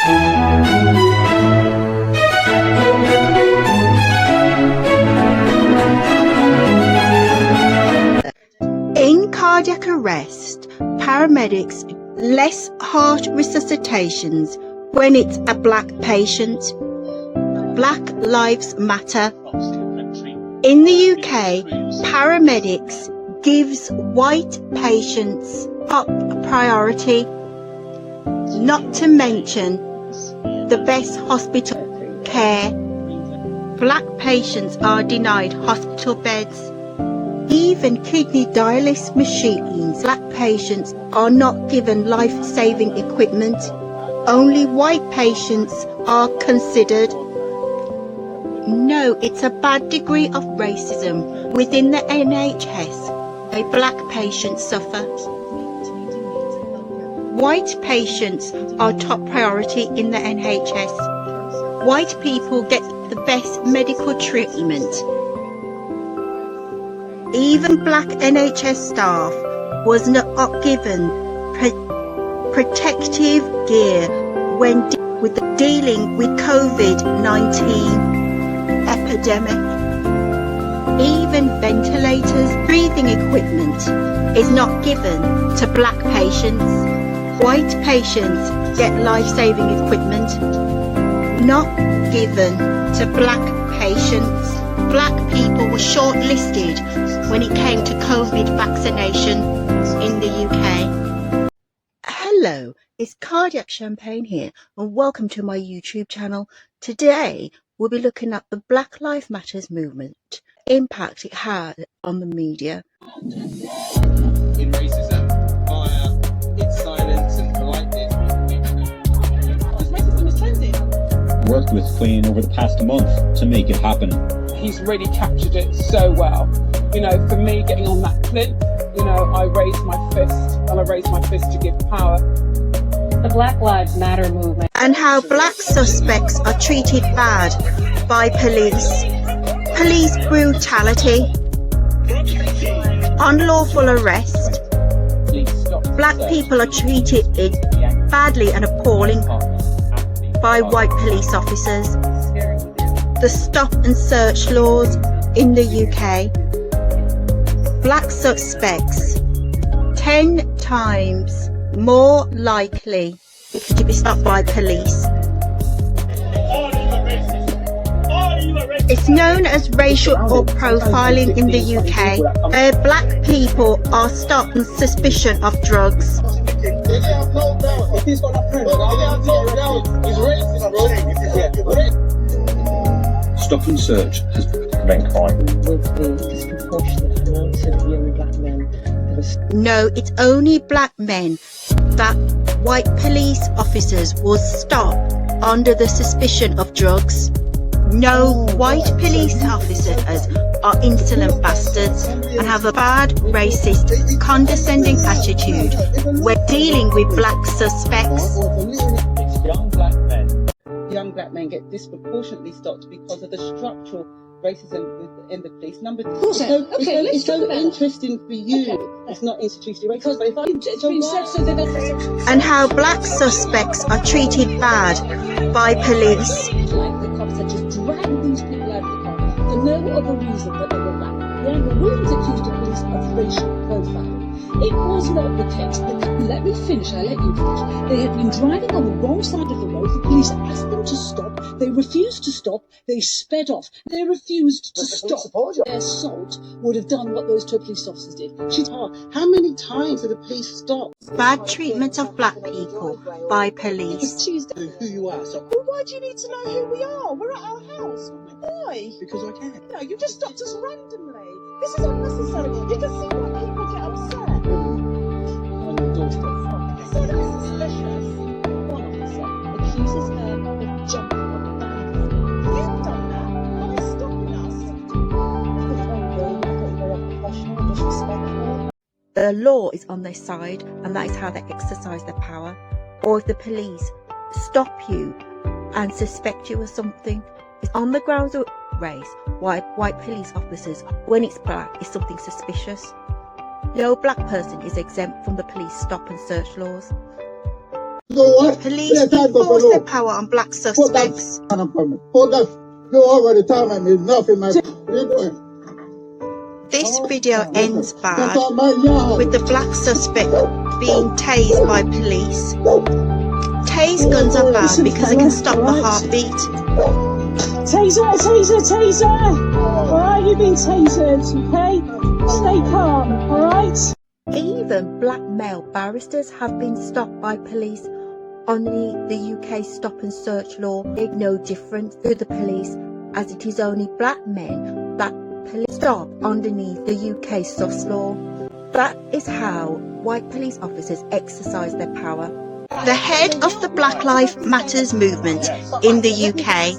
In cardiac arrest, paramedics less heart resuscitations when it's a black patient. Black Lives Matter. In the UK, paramedics gives white patients top priority, not to mention the best hospital care. Black patients are denied hospital beds. Even kidney dialysis machines. Black patients are not given life-saving equipment. Only white patients are considered. No, it's a bad degree of racism within the NHS. A black patient suffer. White patients are top priority in the NHS. White people get the best medical treatment. Even black NHS staff was not given protective gear when dealing with COVID-19 epidemic. Even ventilators, breathing equipment is not given to black patients. White patients get life-saving equipment, not given to black patients. Black people were shortlisted when it came to COVID vaccination in the UK. Hello, it's Cardiac Champagne here and welcome to my YouTube channel. Today we'll be looking at the Black Lives Matter movement, impact it had on the media. In racism, via its silence and politeness. Racism is trending. Worked with Queen over the past month to make it happen. He's really captured it so well. You know, for me, getting on that clip, you know, I raised my fist, and I raised my fist to give power. The Black Lives Matter movement. And how black suspects are treated bad by police. Police brutality. Unlawful arrest. Black people are treated badly and appalling by white police officers. The stop and search laws in the UK. Black suspects 10 times more likely to be stopped by police. It's known as racial or profiling in the UK, where black people are stopped on suspicion of drugs. Stop and search has prevent crime. With the disproportionate amount of young black men that are... No, it's only black men that white police officers will stop under the suspicion of drugs. No, white police officers are insolent bastards and have a bad, racist, condescending attitude when dealing with black suspects. Young black men get disproportionately stopped because of the structural racism in the police. Number two, it's so interesting for you. It's not institutionally racist, but if I and how black suspects are treated bad by police. Like the cops are just dragging these people out of the car for no other reason but they were black. Young Williams accused the police of racial profiling. It was not the case. Let me finish. I'll let you finish. They had been driving on the wrong side of the road. The police asked them to stop. They refused to stop. They sped off. They refused to stop. Their assault would have done what those two police officers did. How many times did the police stop? Bad treatment of black people by police. Who you are. So, Well, why do you need to know who we are? We're at our house. Why? because I can. No, you just stopped us randomly. This is unnecessary. You can see why people get upset. On your doorstep. So that's suspicious. One officer accuses her of jumping on the back. You've done that by stopping us. They're professional, disrespectful. The law is on their side and that is how they exercise their power. Or if the police stop you and suspect you of something, it's on the grounds of race, white police officers, when it's black, is something suspicious. No black person is exempt from the police stop and search laws. The police enforce their power on black suspects. You already telling me nothing, man. What are you doing? This video ends bad, with the black suspect being tased by police. Tase guns are bad because they can stop the heartbeat. Taser, taser, taser! Alright, you've been tasered, okay? Stay calm, alright? Even black male barristers have been stopped by police under the UK stop and search law. It's no different to the police, as it is only black men that police stop underneath the UK SUS law. That is how white police officers exercise their power. The head of the Black Lives Matters movement in the UK,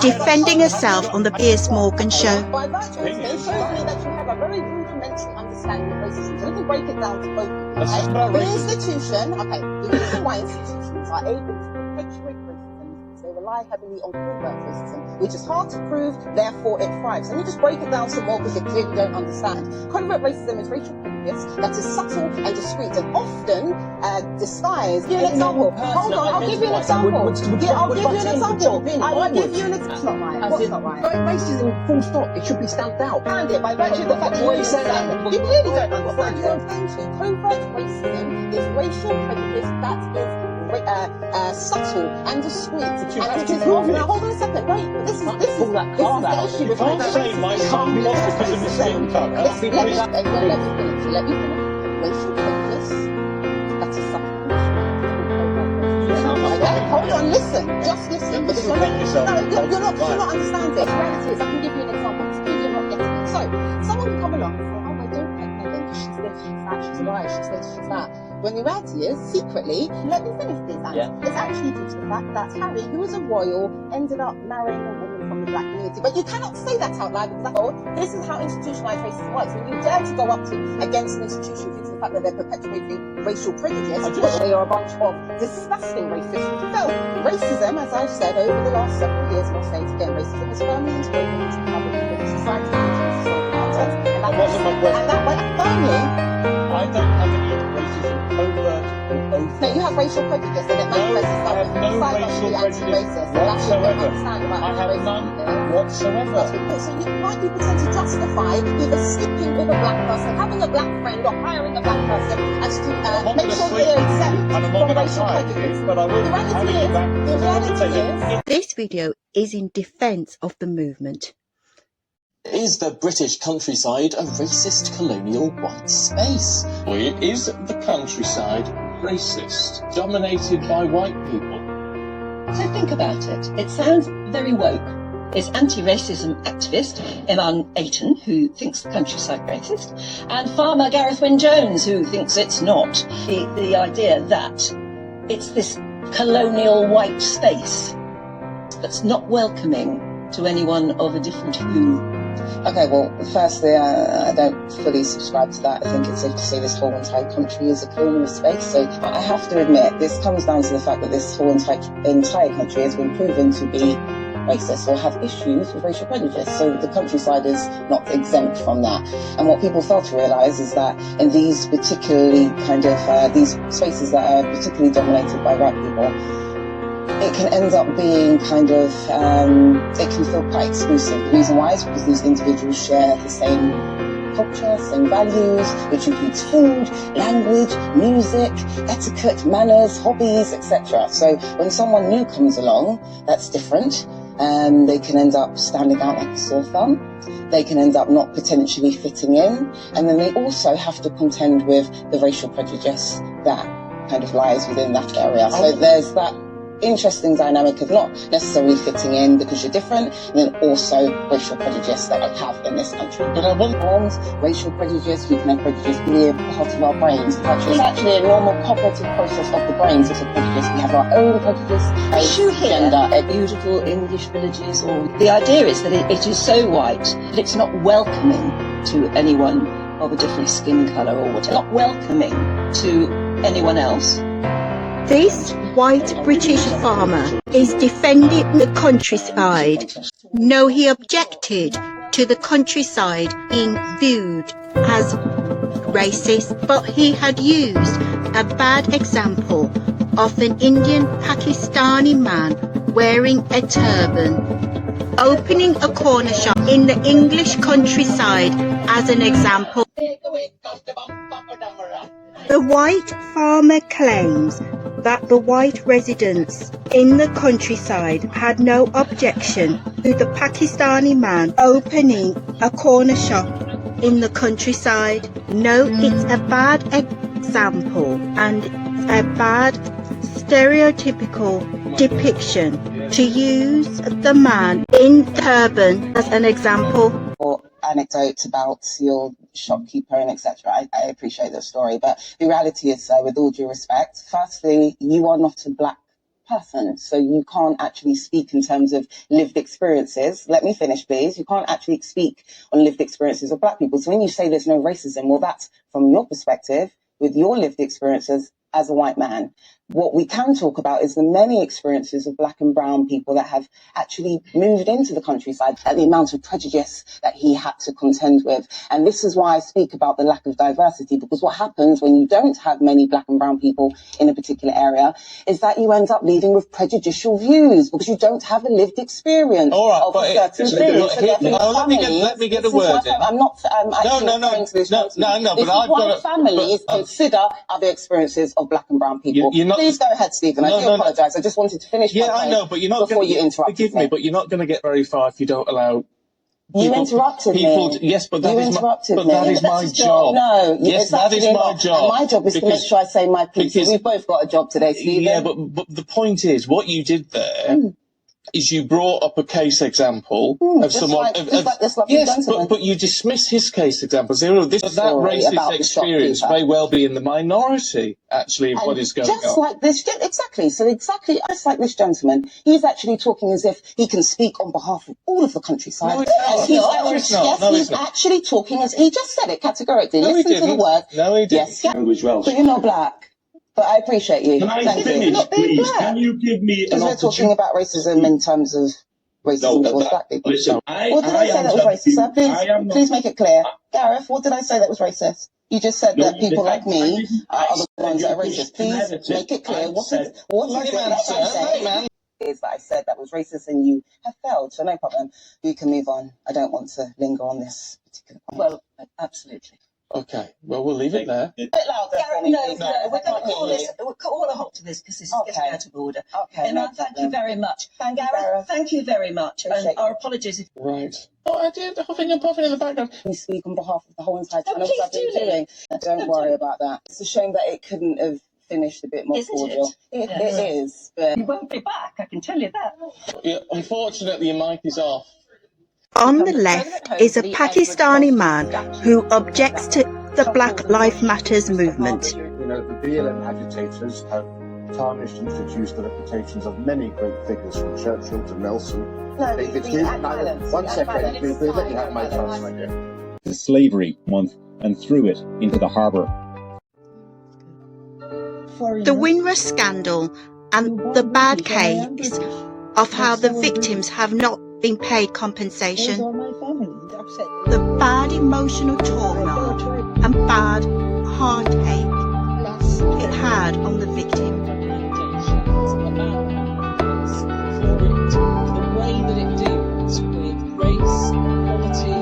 defending herself on the Piers Morgan show. By virtue of this, shows me that you have a very rudimentary understanding of racism. So let me break it down to both of you. The institution, the reason why institutions are able to perpetuate racism is they rely heavily on covert racism, which is hard to prove, therefore it thrives. Let me just break it down some more because you clearly don't understand. Covert racism is racial prejudice that is subtle and discreet and often disguised. Give you an example. Hold on, I'll give you an example. I'll give you an example. I will give you an example. That's not right. What's not right? Racism, full stop. It should be stamped out. And it by virtue of the fact that you say that. You clearly don't understand. You don't think so. Covert racism is racial prejudice that is subtle and discreet. And it is often. Now hold on a second. Wait. This is the issue. You can't say my son lost because of his skin colour. Let me finish. Racial prejudice that is subtle. Hold on, listen. Just listen. Because you're not understanding. The reality is, I can give you an example. You're not getting it. So, someone can come along and say, oh, I don't like Megan because she's this, she's that, she's alive, she's this, she's that. When the reality is, secretly, let me finish this, it's actually due to the fact that Harry, who was a royal, ended up marrying a woman from the black community. But you cannot say that out loud because this is how institutionalized racism works. When you dare to go up against an institution due to the fact that they're perpetuating racial prejudice, they are a bunch of disgusting racists. So, racism, as I've said over the last several years, and I'll say it again, racism is firmly integrated into how we live in society. That wasn't my question. And that went firmly. I don't have any racism, covert or overt. No, you have racial prejudice and it manifests itself. I have no racial prejudice whatsoever. I have none whatsoever. So white people tend to justify either sleeping with a black person, having a black friend, or hiring a black person as to make sure they're exempt from racial prejudice. But I will The reality is... This video is in defence of the movement. Is the British countryside a racist colonial white space? Well, is the countryside racist, dominated by white people? So think about it. It sounds very woke. It's anti-racism activist Iman Ayton, who thinks the countryside racist, and farmer Gareth Wyn-Jones, who thinks it's not. The idea that it's this colonial white space that's not welcoming to anyone of a different hue. Okay, well, firstly, I don't fully subscribe to that. I think it's safe to say this whole entire country is a colonial space. So I have to admit, this comes down to the fact that this whole entire country has been proven to be racist or have issues with racial prejudice. So the countryside is not exempt from that. And what people fail to realise is that in these particularly these spaces that are particularly dominated by white people, it can end up being it can feel quite exclusive. The reason why is because these individuals share the same culture, same values, which includes food, language, music, etiquette, manners, hobbies, etc. So when someone new comes along that's different, they can end up standing out like a sore thumb. They can end up not potentially fitting in, and then they also have to contend with the racial prejudice that kind of lies within that area. So there's that interesting dynamic of not necessarily fitting in because you're different, and then also racial prejudice that I have in this country. But I want racial prejudice, we can have prejudice be a part of our brains. It's actually a normal cognitive process of the brains as a prejudice. We have our own prejudice, issue here at beautiful English villages, or the idea is that it is so white that it's not welcoming to anyone of a different skin colour or whatever, not welcoming to anyone else. This white British farmer is defending the countryside. No, he objected to the countryside being viewed as racist, but he had used a bad example of an Indian Pakistani man wearing a turban, opening a corner shop in the English countryside as an example. The white farmer claims that the white residents in the countryside had no objection to the Pakistani man opening a corner shop in the countryside. No, it's a bad example and a bad stereotypical depiction to use the man in turban as an example. Or anecdotes about your shopkeeper and etc. I appreciate the story, but the reality is, with all due respect, firstly, you are not a black person, so you can't actually speak in terms of lived experiences. Let me finish, please. You can't actually speak on lived experiences of black people. So when you say there's no racism, well, that's from your perspective with your lived experiences as a white man. What we can talk about is the many experiences of black and brown people that have actually moved into the countryside, and the amount of prejudice that he had to contend with. And this is why I speak about the lack of diversity, because what happens when you don't have many black and brown people in a particular area is that you end up leading with prejudicial views because you don't have a lived experience of a certain thing. Let me get a word in. I'm not actually referring to this. But I've got families consider other experiences of black and brown people. Please go ahead, Stephen. I do apologise. I just wanted to finish my point. I know, but you're not before you interrupt. Forgive me, but you're not going to get very far if you don't allow. You interrupted me. Yes, but that is my job. No, yes, that is my job. And my job is to make sure I say my piece. We've both got a job today, Stephen. Yeah, but the point is, what you did there is you brought up a case example of someone. Yes, but you dismiss his case example. That racist experience may well be in the minority, actually, of what is going on. Just like this, exactly. So just like this gentleman, he's actually talking as if he can speak on behalf of all of the countryside. He's actually talking as he just said it categorically. Listen to the word. No, he didn't. Yes, but you're not black. But I appreciate you. Can I finish, please? Can you give me an opportunity? We're talking about racism in terms of racism towards black people. Listen, what did I say that was racist, sir? Please make it clear. Gareth, what did I say that was racist? You just said that people like me are the ones that are racist. Please make it clear. What is it that I said that was racist and you have failed? So no problem. You can move on. I don't want to linger on this particular point. Well, absolutely. Okay, well, we'll leave it there. A bit louder. No, we're going to call this. We'll call a halt to this because this is getting out of order. Okay. Emma, thank you very much. Gareth, thank you very much. And our apologies. Right. Oh, I did huffing and puffing in the background. We speak on behalf of the whole entire channel. I've been doing. Don't worry about that. It's a shame that it couldn't have finished a bit more cordial. It is, but you won't be back. I can tell you that. Yeah, unfortunately, your mic is off. On the left is a Pakistani man who objects to the Black Lives Matters movement. You know, the BLM agitators have tarnished and reduced the reputations of many great figures, from Churchill to Nelson. One second, please let me have my chance, my dear. The Slavery Month and threw it into the harbour. The Windrush scandal and the bad case of how the victims have not been paid compensation, the bad emotional trauma and bad heartache it had on the victim. The way that it deals with race, poverty,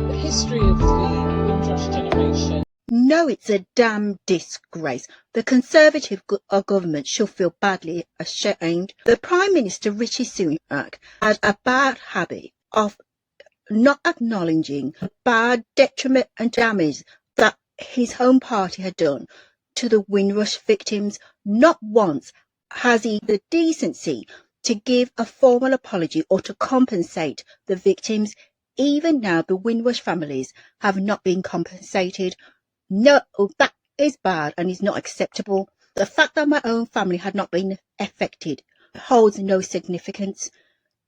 the history of the Windrush generation. No, it's a damn disgrace. The Conservative government should feel badly ashamed. The Prime Minister, Rishi Sunak, had a bad habit of not acknowledging the bad detriment and damage that his home party had done to the Windrush victims. Not once has he the decency to give a formal apology or to compensate the victims. Even now, the Windrush families have not been compensated. No, that is bad and is not acceptable. The fact that my own family had not been affected holds no significance.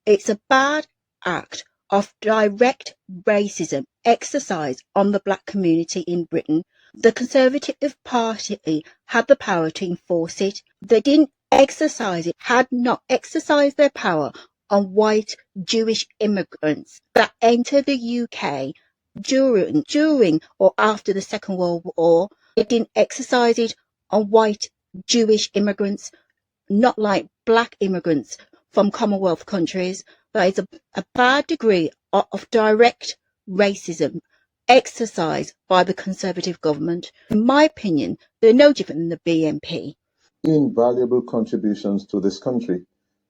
It's a bad act of direct racism exercised on the black community in Britain. The Conservative Party had the power to enforce it. They didn't exercise it, had not exercised their power on white Jewish immigrants that entered the UK during or after the Second World War. They didn't exercise it on white Jewish immigrants, not like black immigrants from Commonwealth countries. There is a bad degree of direct racism exercised by the Conservative government. In my opinion, they're no different than the BNP. Invaluable contributions to this country,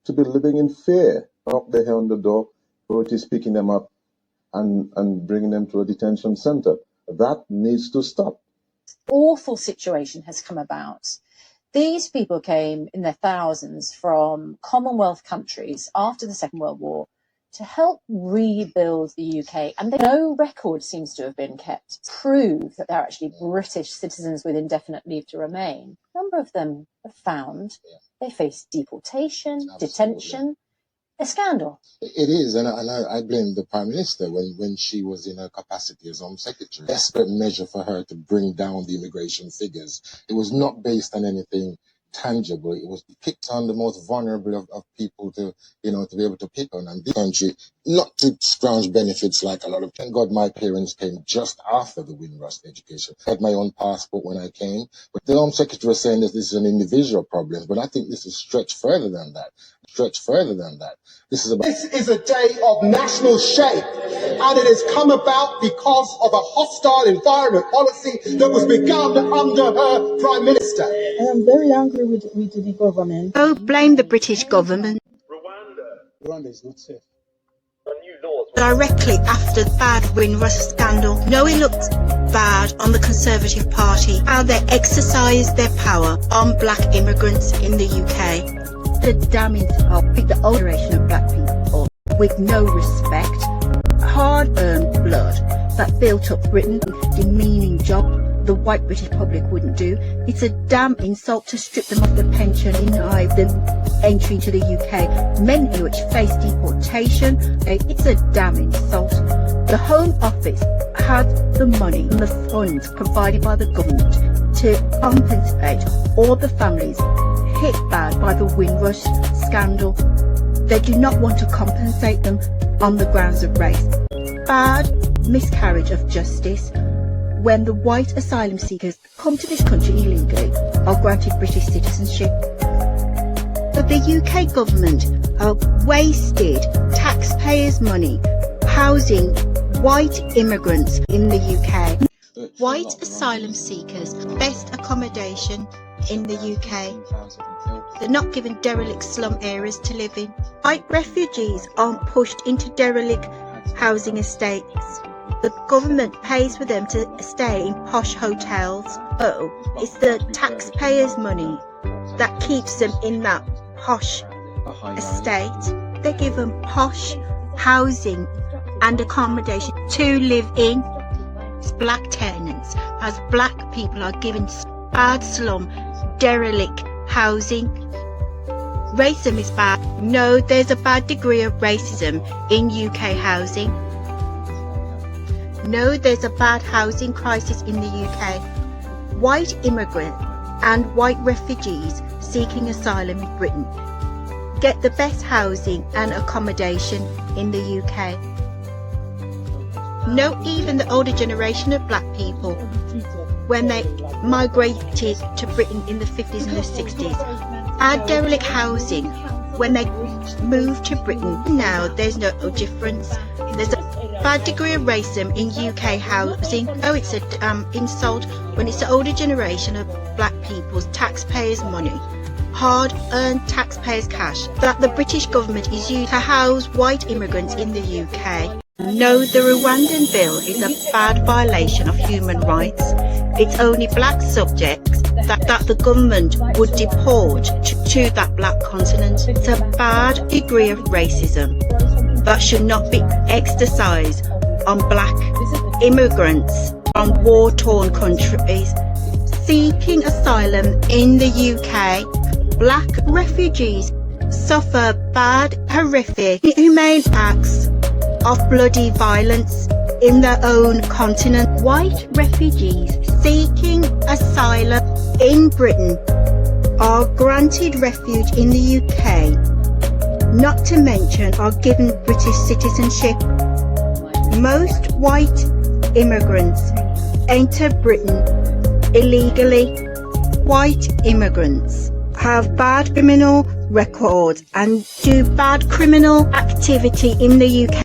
to be living in fear, up the hair on the door, authorities picking them up and bringing them to a detention center. That needs to stop. Awful situation has come about. These people came in their thousands from Commonwealth countries after the Second World War to help rebuild the UK, and no record seems to have been kept to prove that they're actually British citizens with indefinite leave to remain. A number of them are found. They face deportation, detention. A scandal. It is, and I blame the Prime Minister when she was in her capacity as Home Secretary. Desperate measure for her to bring down the immigration figures. It was not based on anything tangible. It was picked on the most vulnerable of people to be able to pick on. And this country, not to scrounge benefits like a lot of. Thank God my parents came just after the Windrush education. I had my own passport when I came, but the Home Secretary was saying that this is an individual problem. But I think this is stretched further than that. This is a day of national shame, and it has come about because of a hostile environment policy that was begun under her Prime Minister. I am very angry with the government. Don't blame the British government. Rwanda is not safe. Directly after the bad Windrush scandal, no, it looked bad on the Conservative Party, how they exercised their power on black immigrants in the UK. The damage of the alteration of black people with no respect, hard-earned blood that built up Britain, demeaning job the white British public wouldn't do. It's a damn insult to strip them of the pension, deny them entry to the UK, many which face deportation. It's a damn insult. The Home Office had the money and the funds provided by the government to compensate all the families hit bad by the Windrush scandal. They do not want to compensate them on the grounds of race. Bad miscarriage of justice when the white asylum seekers come to this country illegally are granted British citizenship. But the UK government wasted taxpayers' money housing white immigrants in the UK. White asylum seekers best accommodation in the UK. They're not given derelict slum areas to live in. White refugees aren't pushed into derelict housing estates. The government pays for them to stay in posh hotels. Oh, it's the taxpayers' money that keeps them in that posh estate. They give them posh housing and accommodation to live in. It's black tenants, as black people are given bad slum, derelict housing. Racism is bad. No, there's a bad degree of racism in UK housing. No, there's a bad housing crisis in the UK. White immigrants and white refugees seeking asylum in Britain get the best housing and accommodation in the UK. No, even the older generation of black people, when they migrated to Britain in the 50s and the 60s, had derelict housing when they moved to Britain. Now there's no difference. There's a bad degree of racism in UK housing. Oh, it's an insult when it's the older generation of black people's taxpayers' money, hard-earned taxpayers' cash, that the British government is used to house white immigrants in the UK. No, the Rwandan bill is a bad violation of human rights. It's only black subjects that the government would deport to that black continent. It's a bad degree of racism that should not be exercised on black immigrants from war-torn countries seeking asylum in the UK. Black refugees suffer bad, horrific, inhumane acts of bloody violence in their own continent. White refugees seeking asylum in Britain are granted refuge in the UK, not to mention are given British citizenship. Most white immigrants enter Britain illegally. white immigrants have bad criminal records and do bad criminal activity in the UK?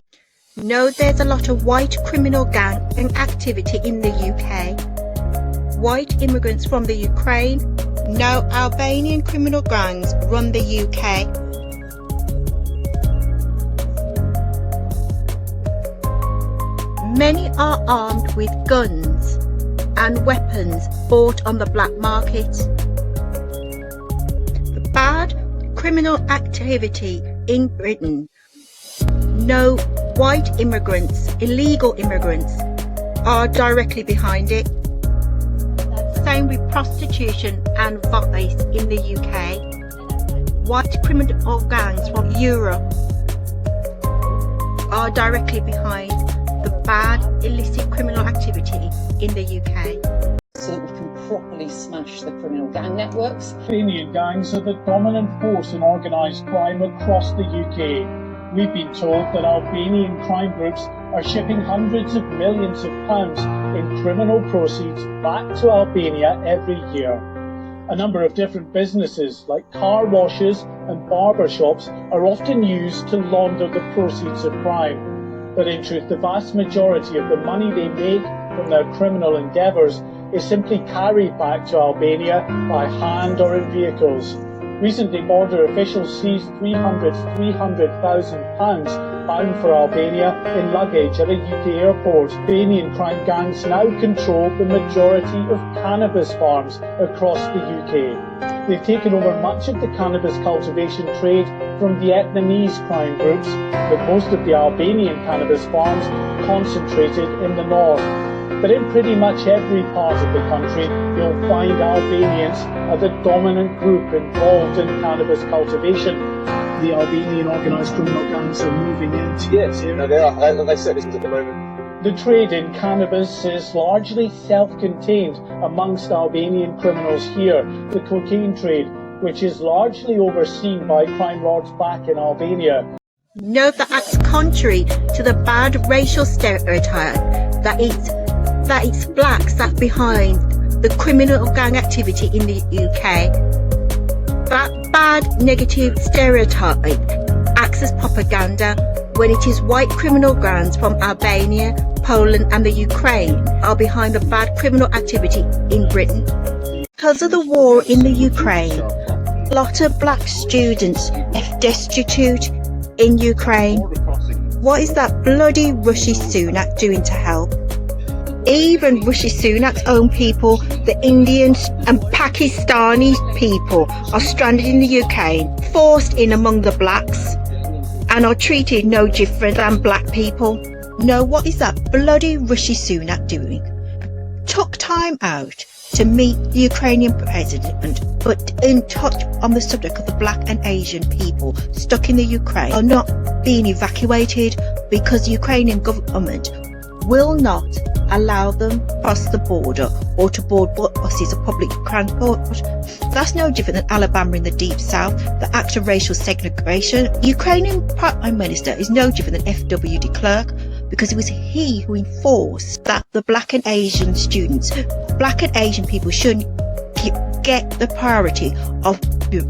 No, there's a lot of white criminal gang activity in the UK. White immigrants from the Ukraine. No, Albanian criminal gangs run the UK. Many are armed with guns and weapons bought on the black market. The bad criminal activity in Britain. No, white immigrants, illegal immigrants, are directly behind it. Same with prostitution and vice in the UK. White criminal gangs from Europe are directly behind the bad illicit criminal activity in the UK. So that we can properly smash the criminal gang networks. Albanian gangs are the dominant force in organised crime across the UK. We've been told that Albanian crime groups are shipping hundreds of millions of pounds in criminal proceeds back to Albania every year. A number of different businesses like car washes and barber shops are often used to launder the proceeds of crime. But in truth, the vast majority of the money they make from their criminal endeavours is simply carried back to Albania by hand or in vehicles. Recently, border officials seized £300,000 bound for Albania in luggage at a UK airport. Albanian crime gangs now control the majority of cannabis farms across the UK. They've taken over much of the cannabis cultivation trade from Vietnamese crime groups, with most of the Albanian cannabis farms concentrated in the north. But in pretty much every part of the country, you'll find Albanians are the dominant group involved in cannabis cultivation. The Albanian organised criminal gangs are moving into this area. No, they are. Like I said, this is at the moment. The trade in cannabis is largely self-contained amongst Albanian criminals here. The cocaine trade, which is largely overseen by crime lords back in Albania. No, that acts contrary to the bad racial stereotype that it's blacks that's behind the criminal gang activity in the UK. That bad negative stereotype acts as propaganda when it is white criminal gangs from Albania, Poland and the Ukraine are behind the bad criminal activity in Britain. Because of the war in the Ukraine, a lot of black students are destitute in Ukraine. What is that bloody Rishi Sunak doing to help? Even Rishi Sunak's own people, the Indians and Pakistani people, are stranded in the UK, forced in among the blacks, and are treated no different than black people. No, what is that bloody Rishi Sunak doing? Took time out to meet the Ukrainian president, but in touch on the subject of the black and Asian people stuck in the Ukraine are not being evacuated because the Ukrainian government will not allow them across the border or to board buses or public transport. That's no different than Alabama in the deep south, the act of racial segregation. Ukrainian Prime Minister is no different than F.W. de Klerk, because it was he who enforced that the black and Asian students, black and Asian people shouldn't get the priority of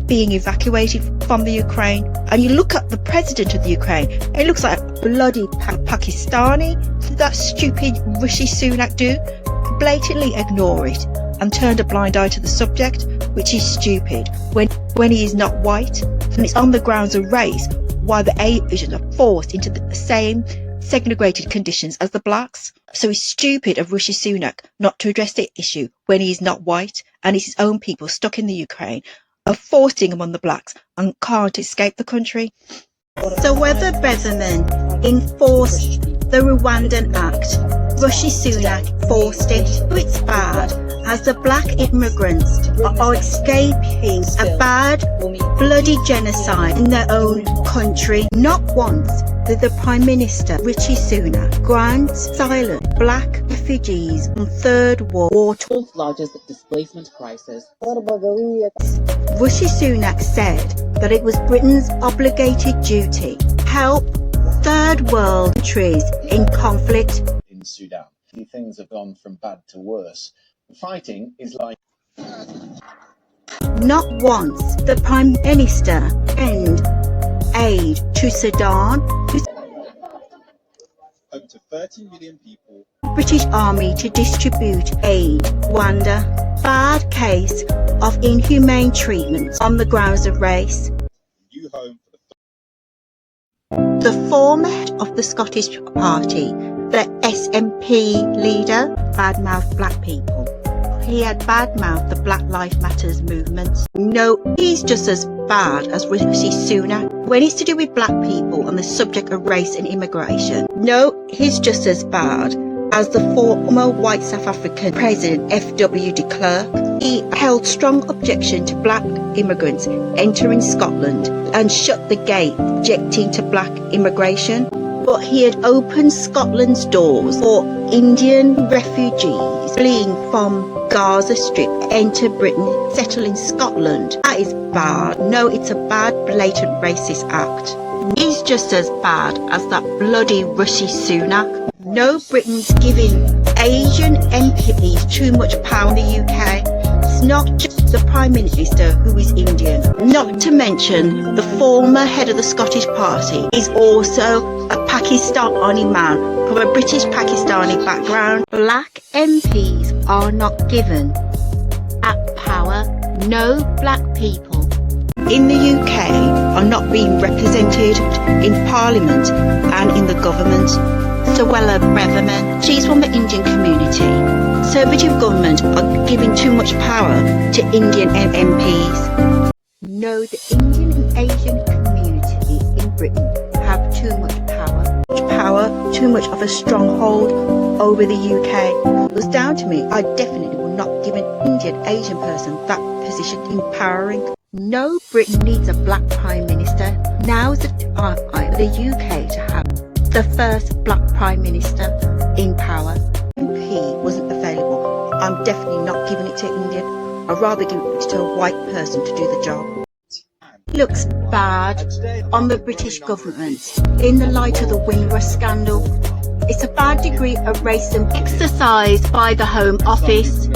being evacuated from the Ukraine. And you look at the president of the Ukraine, it looks like bloody Pakistani. That stupid Rishi Sunak do blatantly ignore it and turned a blind eye to the subject, which is stupid when he is not white, and it's on the grounds of race why the Asians are forced into the same segregated conditions as the blacks. So it's stupid of Rishi Sunak not to address the issue when he is not white and it's his own people stuck in the Ukraine are forcing among the blacks and can't escape the country. So whether Beverman enforced the Rwandan Act, Rishi Sunak forced it, it's bad, as the black immigrants are escaping a bad, bloody genocide in their own country. Not once did the Prime Minister, Rishi Sunak, grant silent black refugees on third world war. Fourth largest displacement crisis. Rishi Sunak said that it was Britain's obligated duty to help third world countries in conflict. In Sudan, things have gone from bad to worse. Fighting is like Not once the Prime Minister sent aid to Sudan, home to 30 million people. British Army to distribute aid. Rwanda, bad case of inhumane treatment on the grounds of race. New home for The former head of the Scottish Party, the SNP leader, badmouthed black people. He had badmouthed the Black Lives Matters movement. No, he's just as bad as Rishi Sunak when it's to do with black people on the subject of race and immigration. No, he's just as bad as the former white South African President F.W. de Klerk. He held strong objection to black immigrants entering Scotland and shut the gate objecting to black immigration. But he had opened Scotland's doors for Indian refugees fleeing from Gaza Strip, enter Britain, settle in Scotland. That is bad. No, it's a bad, blatant racist act. He's just as bad as that bloody Rishi Sunak. No, Britain's giving Asian MPs too much power in the UK. It's not just the Prime Minister who is Indian. Not to mention the former head of the Scottish Party is also a Pakistani man from a British Pakistani background. Black MPs are not given at power. No black people in the UK are not being represented in Parliament and in the government. Suella Braverman, she's from the Indian community. Conservative government are giving too much power to Indian MPs. No, the Indian and Asian community in Britain have too much power, too much of a stronghold over the UK. If it was down to me, I definitely would not give an Indian Asian person that position empowering. No, Britain needs a black Prime Minister. Now's the time for the UK to have the first black Prime Minister in power. MP wasn't available. I'm definitely not giving it to Indian. I'd rather give it to a white person to do the job. It looks bad on the British government in the light of the Windrush scandal. It's a bad degree of racism exercised by the Home Office.